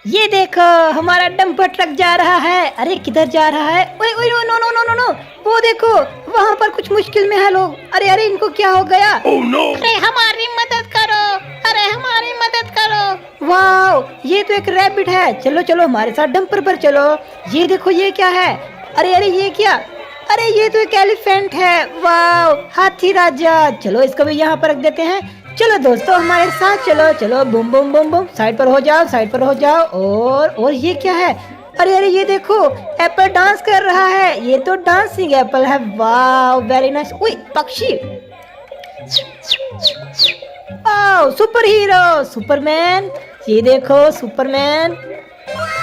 ये देखो हमारा डंपर ट्रक जा रहा है। अरे किधर जा रहा है? ओए ओए no no no no no no, वो देखो वहाँ पर कुछ मुश्किल में है लोग। अरे अरे इनको क्या हो गया? Oh no! अरे हमारी मदद करो, अरे हमारी मदद करो। वाह ये तो एक रैबिट है। चलो चलो हमारे साथ डंपर पर चलो। ये देखो ये क्या है? अरे अरे ये क्या? अरे ये तो एक एलिफेंट है। वाह हाथी राजा। चलो इसको भी यहाँ पर रख देते हैं। चलो दोस्तों हमारे साथ चलो चलो। Boom boom boom boom, side पर हो जाओ, साइड पर हो जाओ। और ये क्या है? अरे अरे ये देखो एप्पल डांस कर रहा है। ये तो डांसिंग एप्पल है। वाह वेरी नाइस। उई पक्षी। वाह सुपर हीरो सुपरमैन। ये देखो सुपरमैन।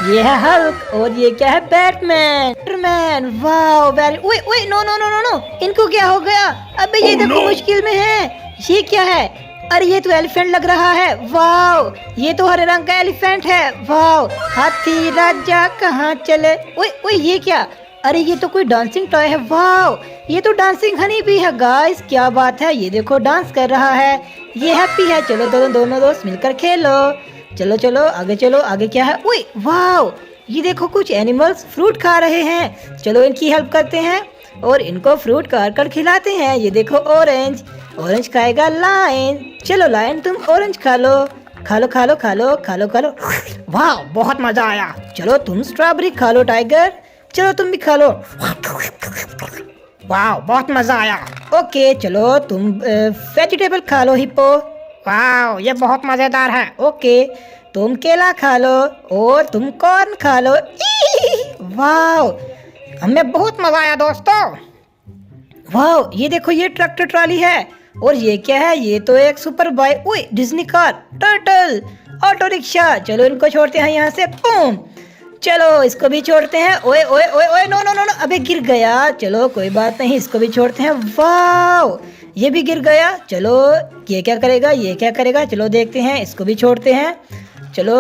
ये है हल्क। और ये क्या है? बैटमैन। बैटमैन। वाह वेरी। ओए ओए no no no no no, इनको क्या हो गया? अबे ये देखो मुश्किल में है। ये क्या है? अरे ये तो एलिफेंट लग रहा है। वाह ये तो हरे रंग का एलिफेंट है। वाह हाथी राजा कहाँ चले? ओए ओए ये क्या? अरे ये तो कोई डांसिंग टॉय है। वाह ये तो डांसिंग हनी भी है गाइस। क्या बात है, ये देखो डांस कर रहा है। ये हैप्पी है। चलो दोनों दोस्त मिलकर खेलो। चलो चलो आगे चलो। आगे क्या है? ओए वाह ये देखो कुछ एनिमल्स फ्रूट खा रहे हैं। चलो इनकी हेल्प करते हैं और इनको फ्रूट काट कर खिलाते हैं। ये देखो ऑरेंज। ऑरेंज खाएगा लायन। चलो लायन तुम ऑरेंज खा लो। खा लो खा लो खा लो खा लो खा लो। वाह बहुत मजा आया। चलो तुम स्ट्रॉबेरी खा लो टाइगर। चलो तुम भी खा लो। वाह बहुत मजा आया। ओके चलो तुम वेजिटेबल खा लो हिप्पो। वाह ये बहुत मजेदार है। ओके तुम केला खा लो और तुम कॉर्न खा लो। वाह हमें बहुत मजा आया दोस्तों। वाह ये देखो ये ट्रैक्टर ट्रॉली है। और ये क्या है? ये तो एक सुपर बाइक। ओए Disney car, turtle, auto rickshaw. चलो इनको छोड़ते हैं यहाँ से। बूम। चलो इसको भी छोड़ते हैं। ओए ओए ओए ओए नो नो नो नो, अबे गिर गया। चलो कोई बात नहीं, इसको भी छोड़ते हैं। वाह ये भी गिर गया। चलो ये क्या करेगा? ये क्या करेगा? चलो देखते हैं। इसको भी छोड़ते हैं। चलो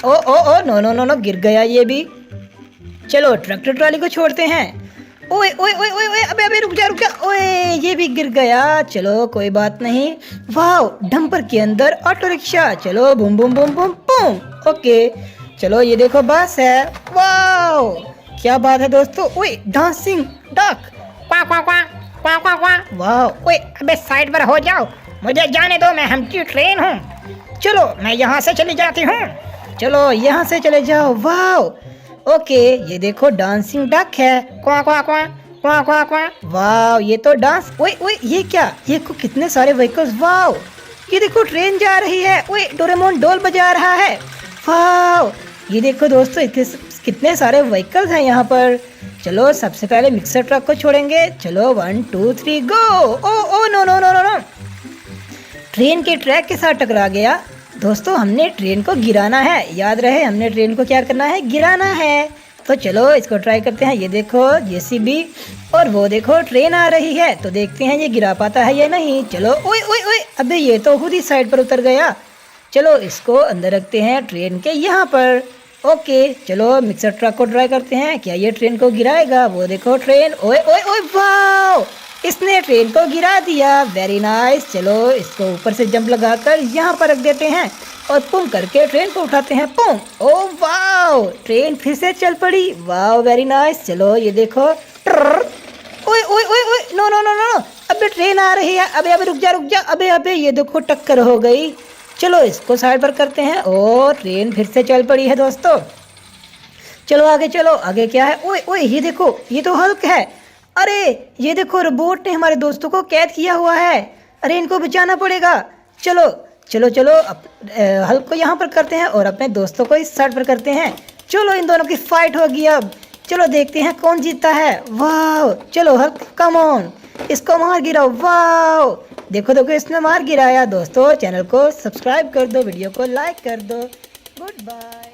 ओ ओ ओ नो नो नो नो, गिर गया ये भी। चलो ट्रैक्टर ट्रॉली को छोड़ते हैं। ओए ओए ओए ओए ओए अबे अबे रुक जा। ओए ये भी गिर गया। चलो कोई बात नहीं। वाह डंपर के अंदर ऑटो रिक्शा। चलो boom boom boom boom boom. Okay चलो ये देखो बस है। वाह क्या बात है दोस्तों। ओए डांसिंग डक। क्वा क्वा क्वा क्वा क्वा क्वा। वाह ओए अबे साइड पर हो जाओ, मुझे जाने दो, मैं हम्टी ट्रेन हूँ। चलो मैं यहाँ से चली जाती हूँ। चलो यहाँ से चले जाओ। वाह ओके ये देखो डांसिंग डक है। क्वा क्वा क्वा क्वा क्वा क्वा। वाह ये तो डांस। ओए ओए ये क्या? ये को कितने सारे व्हीकल्स। वाह ये देखो ट्रेन जा रही है। ओए डोरेमोन ढोल बजा रहा है। वाह ये देखो दोस्तों कितने सारे व्हीकल्स हैं यहाँ पर। चलो सबसे पहले मिक्सर ट्रक को छोड़ेंगे। चलो 1 2 3 गो। ओ ओ no no no no no, train के ट्रैक के साथ टकरा गया। दोस्तों हमने ट्रेन को गिराना है। याद रहे हमने ट्रेन को क्या करना है? गिराना है। तो चलो इसको ट्राई करते हैं। ये देखो जेसीबी और वो देखो ट्रेन आ रही है। तो देखते हैं ये गिरा पाता है या नहीं। चलो ओए ओए ओए अबे ये तो खुद ही साइड पर उतर गया। चलो इसको अंदर रखते हैं ट्रेन के यहाँ पर। ओके चलो मिक्सर ट्रक को ट्राई करते हैं, क्या ये ट्रेन को गिराएगा? वो देखो ट्रेन। ओए ओए ओए वाह इसने ट्रेन को गिरा दिया। Very nice. चलो इसको ऊपर से जंप लगाकर यहाँ पर रख देते हैं और पुम करके ट्रेन को उठाते हैं। पुम। ओ वाह ट्रेन फिर से चल पड़ी। वाह वेरी नाइस। चलो ये देखो। ओए ओए ओए ओए नो नो नो नो, अबे ट्रेन आ रही है। अबे अबे रुक जा। अबे अबे ये देखो टक्कर हो गई। चलो इसको साइड पर करते हैं और ट्रेन फिर से चल पड़ी है दोस्तों। चलो आगे चलो। आगे क्या है? ओए ओए ये देखो ये तो हल्क है। अरे ये देखो रोबोट ने हमारे दोस्तों को कैद किया हुआ है। अरे इनको बचाना पड़ेगा। चलो चलो चलो हल्क को यहाँ पर करते हैं और अपने दोस्तों को इस साइड पर करते हैं। चलो इन दोनों की फाइट होगी अब। चलो देखते हैं कौन जीतता है। वाह चलो हल्क कम ऑन, इसको मार गिराओ। वाह देखो देखो इसने मार गिराया। दोस्तों चैनल को सब्सक्राइब कर दो, वीडियो को लाइक कर दो। Good bye.